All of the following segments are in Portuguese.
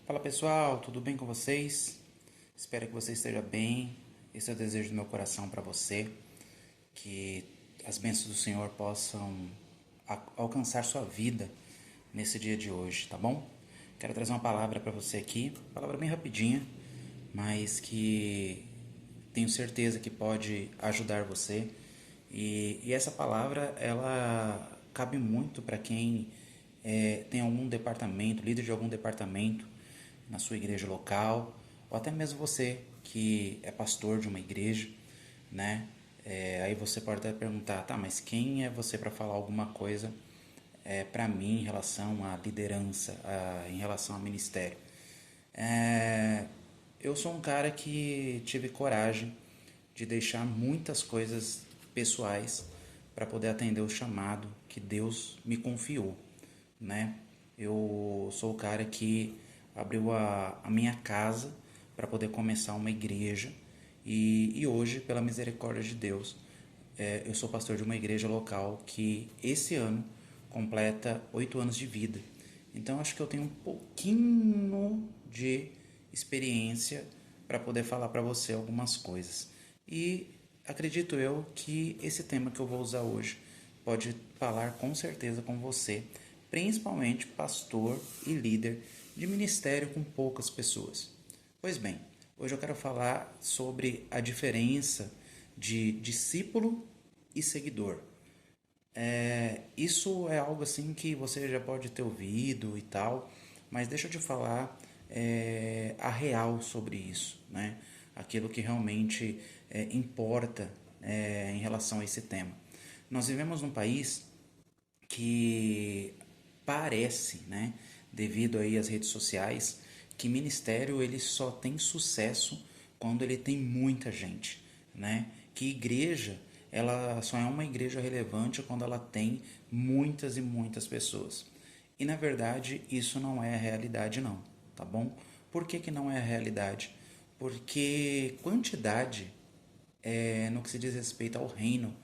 Fala pessoal, tudo bem com vocês? Espero que você esteja bem. Esse é o desejo do meu coração para você, que as bênçãos do Senhor possam alcançar sua vida nesse dia de hoje, tá bom? Quero trazer uma palavra para você aqui, palavra bem rapidinha, mas que tenho certeza que pode ajudar você. E essa palavra, ela cabe muito para quem tem algum departamento, líder de algum departamento na sua igreja local, ou até mesmo você que é pastor de uma igreja, né? Aí você pode até perguntar, tá, mas quem é você para falar alguma coisa para mim em relação à liderança, em relação ao ministério? Eu sou um cara que tive coragem de deixar muitas coisas pessoais para poder atender o chamado que Deus me confiou, né? Eu sou o cara que abriu a minha casa para poder começar uma igreja e hoje, pela misericórdia de Deus, eu sou pastor de uma igreja local que esse ano completa 8 anos de vida. Então acho que eu tenho um pouquinho de experiência para poder falar para você algumas coisas. E acredito eu que esse tema que eu vou usar hoje pode falar com certeza com você, principalmente pastor e líder de ministério com poucas pessoas. Pois bem, hoje eu quero falar sobre a diferença de discípulo e seguidor. Isso é algo assim que você já pode ter ouvido e tal, mas deixa eu te falar a real sobre isso, né? Aquilo que realmente importa em relação a esse tema. Nós vivemos num país que parece, né, devido aí às redes sociais, que ministério ele só tem sucesso quando ele tem muita gente, né? Que igreja ela só é uma igreja relevante quando ela tem muitas e muitas pessoas. E na verdade isso não é a realidade não, tá bom? Por que que não é a realidade? Porque quantidade no que se diz respeito ao reino,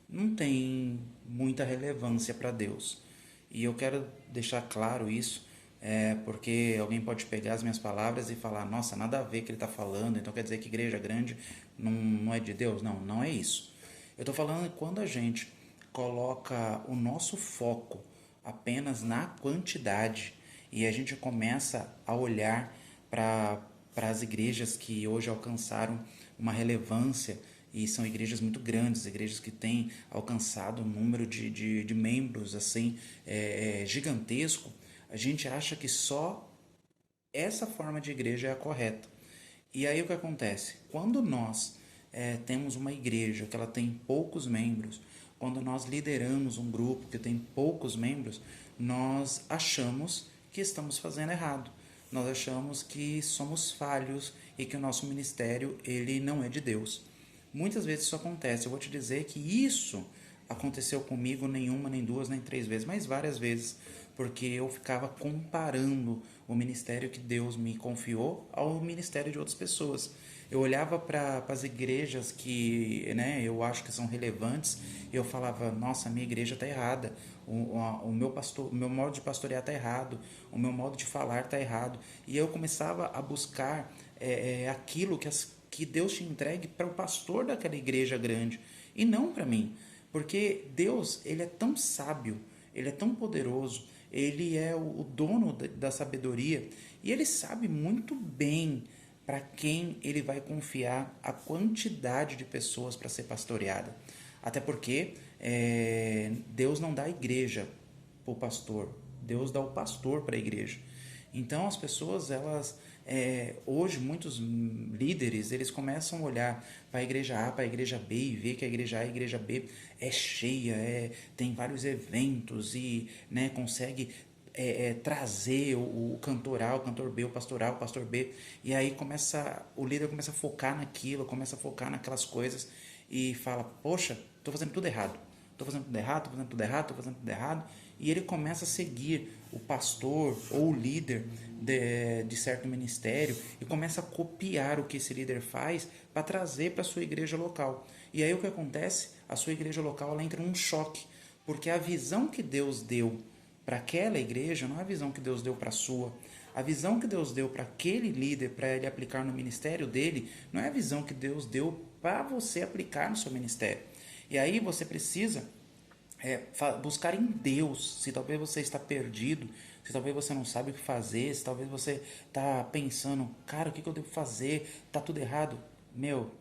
não tem muita relevância para Deus. E eu quero deixar claro isso, porque alguém pode pegar as minhas palavras e falar: nossa, nada a ver que ele está falando, então quer dizer que igreja grande não é de Deus? Não, não é isso. Eu estou falando quando a gente coloca o nosso foco apenas na quantidade e a gente começa a olhar para as igrejas que hoje alcançaram uma relevância e são igrejas muito grandes, igrejas que têm alcançado um número de membros assim gigantesco, a gente acha que só essa forma de igreja é a correta. E aí o que acontece? Quando nós temos uma igreja que ela tem poucos membros, quando nós lideramos um grupo que tem poucos membros, nós achamos que estamos fazendo errado. Nós achamos que somos falhos e que o nosso ministério ele não é de Deus. Muitas vezes isso acontece. Eu vou te dizer que isso aconteceu comigo nenhuma, nem duas, nem três vezes, mas várias vezes, porque eu ficava comparando o ministério que Deus me confiou ao ministério de outras pessoas. Eu olhava para as igrejas que, né, eu acho que são relevantes e eu falava: nossa, a minha igreja está errada, o meu pastor, o meu modo de pastorear está errado, o meu modo de falar está errado. E eu começava a buscar aquilo que Deus te entregue para o pastor daquela igreja grande e não para mim. Porque Deus, ele é tão sábio, ele é tão poderoso, ele é o dono da sabedoria e ele sabe muito bem para quem ele vai confiar a quantidade de pessoas para ser pastoreada. Até porque Deus não dá a igreja para o pastor, Deus dá o pastor para a igreja. Então as pessoas, elas hoje muitos líderes eles começam a olhar para a igreja A, para a igreja B e ver que a igreja A e a igreja B é cheia, tem vários eventos e né, consegue trazer o cantor A, o cantor B, o pastor A, o pastor B, e aí o líder começa a focar naquilo, começa a focar naquelas coisas e fala: poxa, estou fazendo tudo errado, estou fazendo tudo errado, estou fazendo tudo errado, estou fazendo tudo errado, e ele começa a seguir o pastor ou o líder de certo ministério e começa a copiar o que esse líder faz para trazer para a sua igreja local. E aí o que acontece? A sua igreja local ela entra num choque, porque a visão que Deus deu para aquela igreja não é a visão que Deus deu para a sua. A visão que Deus deu para aquele líder, para ele aplicar no ministério dele, não é a visão que Deus deu para você aplicar no seu ministério. E aí você precisa buscar em Deus. Se talvez você está perdido, se talvez você não sabe o que fazer, se talvez você está pensando, cara, o que eu devo fazer? Tá tudo errado. Meu,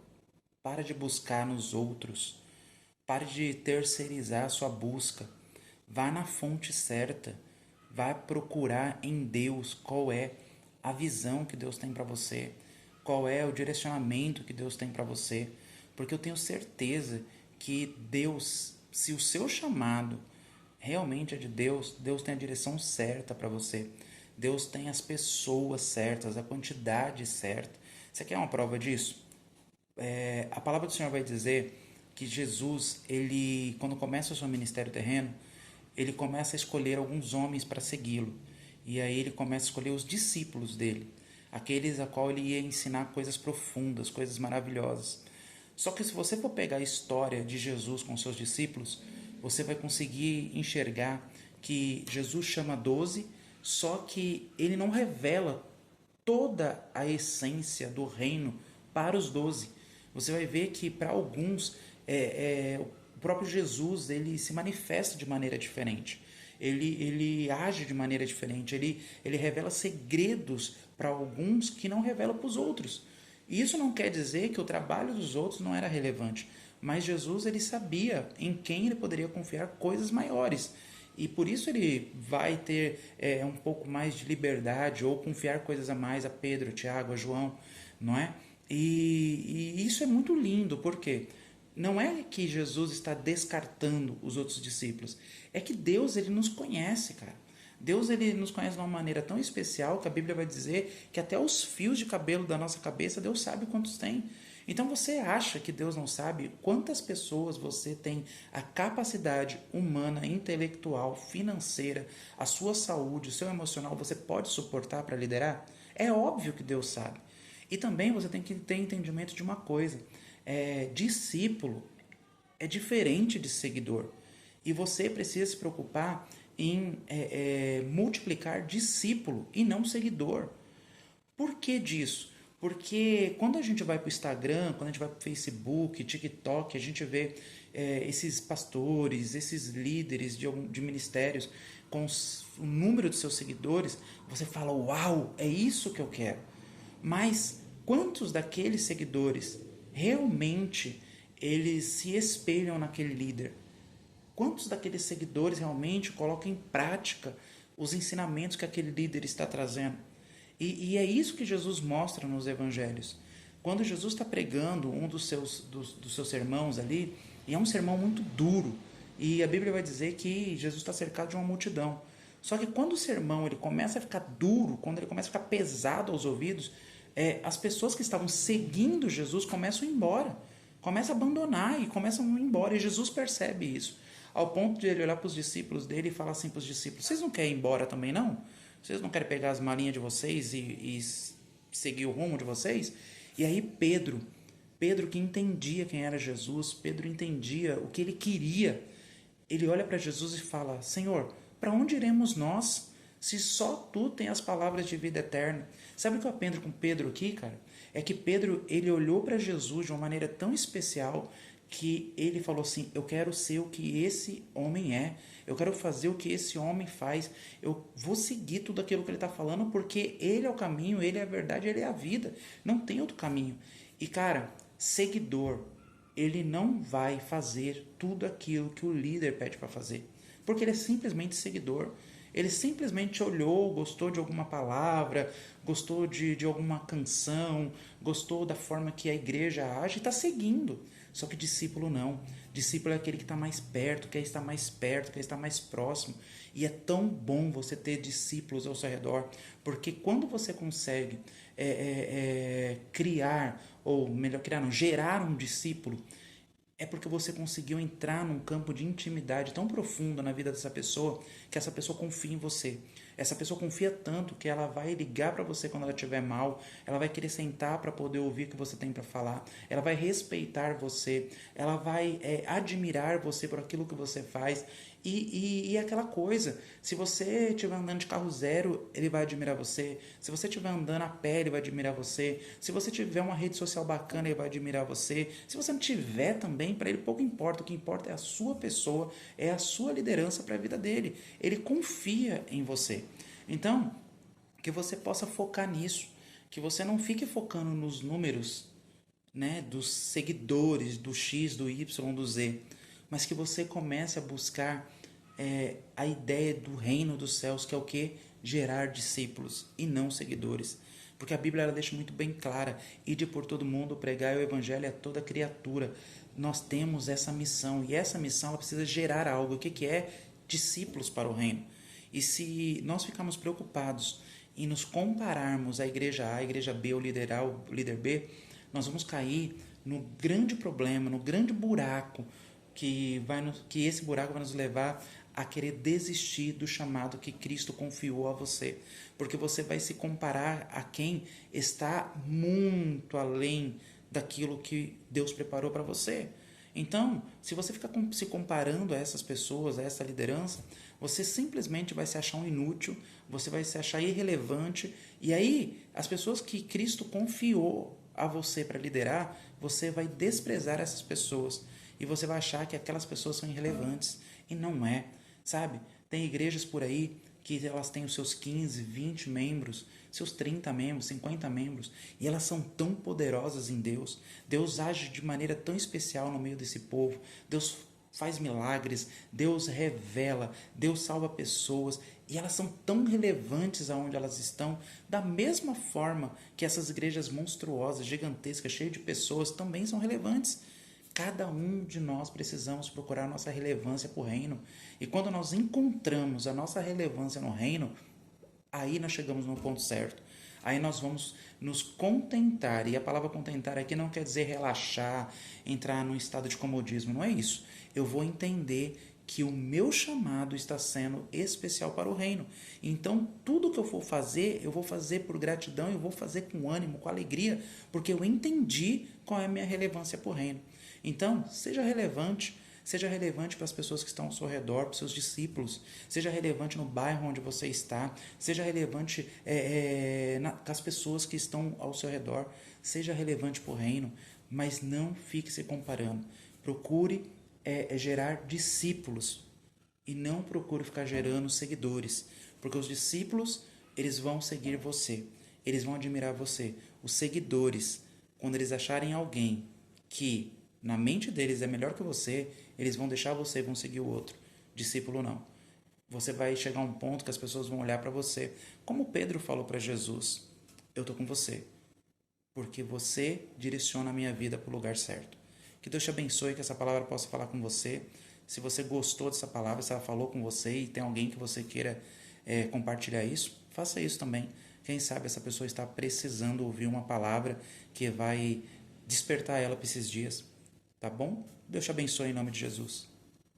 para de buscar nos outros. Pare de terceirizar a sua busca. Vá na fonte certa. Vá procurar em Deus qual é a visão que Deus tem para você, qual é o direcionamento que Deus tem para você, porque eu tenho certeza que Deus, se o seu chamado realmente é de Deus, Deus tem a direção certa para você. Deus tem as pessoas certas, a quantidade certa. Você quer uma prova disso? A palavra do Senhor vai dizer que Jesus, ele, quando começa o seu ministério terreno, ele começa a escolher alguns homens para segui-lo. E aí ele começa a escolher os discípulos dele, aqueles a qual ele ia ensinar coisas profundas, coisas maravilhosas. Só que se você for pegar a história de Jesus com seus discípulos, você vai conseguir enxergar que Jesus chama 12, só que ele não revela toda a essência do reino para os 12. Você vai ver que para alguns o próprio Jesus ele se manifesta de maneira diferente. Ele age de maneira diferente. Ele revela segredos para alguns que não revela para os outros. E isso não quer dizer que o trabalho dos outros não era relevante, mas Jesus ele sabia em quem ele poderia confiar coisas maiores. E por isso ele vai ter um pouco mais de liberdade ou confiar coisas a mais a Pedro, a Tiago, a João, não é? E isso é muito lindo, porque não é que Jesus está descartando os outros discípulos, é que Deus ele nos conhece, cara. Deus ele nos conhece de uma maneira tão especial que a Bíblia vai dizer que até os fios de cabelo da nossa cabeça Deus sabe quantos tem. Então você acha que Deus não sabe quantas pessoas você tem a capacidade humana, intelectual, financeira, a sua saúde, o seu emocional, você pode suportar para liderar? É óbvio que Deus sabe. E também você tem que ter entendimento de uma coisa. Discípulo é diferente de seguidor. E você precisa se preocupar em multiplicar discípulo e não seguidor. Por que disso? Porque quando a gente vai para o Instagram, quando a gente vai para o Facebook, TikTok, a gente vê esses pastores, esses líderes de ministérios com o número de seus seguidores, você fala, uau, é isso que eu quero. Mas quantos daqueles seguidores realmente eles se espelham naquele líder? Quantos daqueles seguidores realmente colocam em prática os ensinamentos que aquele líder está trazendo? E é isso que Jesus mostra nos evangelhos. Quando Jesus está pregando um dos seus sermãos ali, e é um sermão muito duro, e a Bíblia vai dizer que Jesus está cercado de uma multidão. Só que quando o sermão ele começa a ficar duro, quando ele começa a ficar pesado aos ouvidos, as pessoas que estavam seguindo Jesus começam a ir embora, começam a abandonar e começam a ir embora. E Jesus percebe isso, ao ponto de ele olhar para os discípulos dele e falar assim para os discípulos, vocês não querem ir embora também não? Vocês não querem pegar as malinhas de vocês e seguir o rumo de vocês? E aí Pedro que entendia quem era Jesus, Pedro entendia o que ele queria, ele olha para Jesus e fala, Senhor, para onde iremos nós, se só tu tem as palavras de vida eterna? Sabe o que eu aprendo com Pedro aqui, cara? É que Pedro, ele olhou para Jesus de uma maneira tão especial que ele falou assim, eu quero ser o que esse homem é, eu quero fazer o que esse homem faz, eu vou seguir tudo aquilo que ele está falando, porque ele é o caminho, ele é a verdade, ele é a vida, não tem outro caminho. E cara, seguidor, ele não vai fazer tudo aquilo que o líder pede para fazer, porque ele é simplesmente seguidor. Ele simplesmente olhou, gostou de alguma palavra, gostou de alguma canção, gostou da forma que a igreja age e está seguindo. Só que discípulo não. Discípulo é aquele que está mais perto, quer estar mais perto, quer estar mais próximo. E é tão bom você ter discípulos ao seu redor, porque quando você consegue criar, ou melhor, gerar um discípulo, é porque você conseguiu entrar num campo de intimidade tão profundo na vida dessa pessoa que essa pessoa confia em você. Essa pessoa confia tanto que ela vai ligar para você quando ela estiver mal, ela vai querer sentar para poder ouvir o que você tem para falar, ela vai respeitar você, ela vai admirar você por aquilo que você faz. E aquela coisa, se você estiver andando de carro zero, ele vai admirar você. Se você estiver andando a pé, ele vai admirar você. Se você tiver uma rede social bacana, ele vai admirar você. Se você não tiver também, para ele pouco importa. O que importa é a sua pessoa, é a sua liderança para a vida dele. Ele confia em você. Então, que você possa focar nisso. Que você não fique focando nos números, né, dos seguidores, do X, do Y, do Z, mas que você comece a buscar a ideia do reino dos céus, que é o que? Gerar discípulos e não seguidores. Porque a Bíblia ela deixa muito bem clara: ide por todo mundo, pregai o evangelho a toda criatura. Nós temos essa missão, e essa missão ela precisa gerar algo. O que, que é? Discípulos para o reino. E se nós ficarmos preocupados em nos compararmos à igreja A, à igreja B, o líder A, o líder B, nós vamos cair no grande problema, no grande buraco que esse buraco vai nos levar a querer desistir do chamado que Cristo confiou a você, porque você vai se comparar a quem está muito além daquilo que Deus preparou para você. Então, se você ficar se comparando a essas pessoas, a essa liderança, você simplesmente vai se achar um inútil, você vai se achar irrelevante, e aí as pessoas que Cristo confiou a você para liderar, você vai desprezar essas pessoas e você vai achar que aquelas pessoas são irrelevantes, e não é, sabe? Tem igrejas por aí que elas têm os seus 15, 20 membros, seus 30 membros, 50 membros, e elas são tão poderosas em Deus. Deus age de maneira tão especial no meio desse povo. Deus faz milagres, Deus revela, Deus salva pessoas, e elas são tão relevantes aonde elas estão, da mesma forma que essas igrejas monstruosas, gigantescas, cheias de pessoas, também são relevantes. Cada um de nós precisamos procurar a nossa relevância para o reino. E quando nós encontramos a nossa relevância no reino, aí nós chegamos no ponto certo. Aí nós vamos nos contentar. E a palavra contentar aqui não quer dizer relaxar, entrar num estado de comodismo. Não é isso. Eu vou entender que o meu chamado está sendo especial para o reino. Então, tudo que eu vou fazer por gratidão, eu vou fazer com ânimo, com alegria, porque eu entendi qual é a minha relevância para o reino. Então, seja relevante para as pessoas que estão ao seu redor, para os seus discípulos, seja relevante no bairro onde você está, seja relevante com as pessoas que estão ao seu redor, seja relevante para o reino, mas não fique se comparando. Procure gerar discípulos e não procure ficar gerando seguidores, porque os discípulos eles vão seguir você, eles vão admirar você. Os seguidores, quando eles acharem alguém que na mente deles é melhor que você, eles vão deixar você e vão seguir o outro. Discípulo não. Você vai chegar a um ponto que as pessoas vão olhar para você, como Pedro falou para Jesus: eu estou com você, porque você direciona a minha vida para o lugar certo. Que Deus te abençoe, que essa palavra possa falar com você. Se você gostou dessa palavra, se ela falou com você e tem alguém que você queira compartilhar isso, faça isso também. Quem sabe essa pessoa está precisando ouvir uma palavra que vai despertar ela para esses dias. Tá bom? Deus te abençoe em nome de Jesus.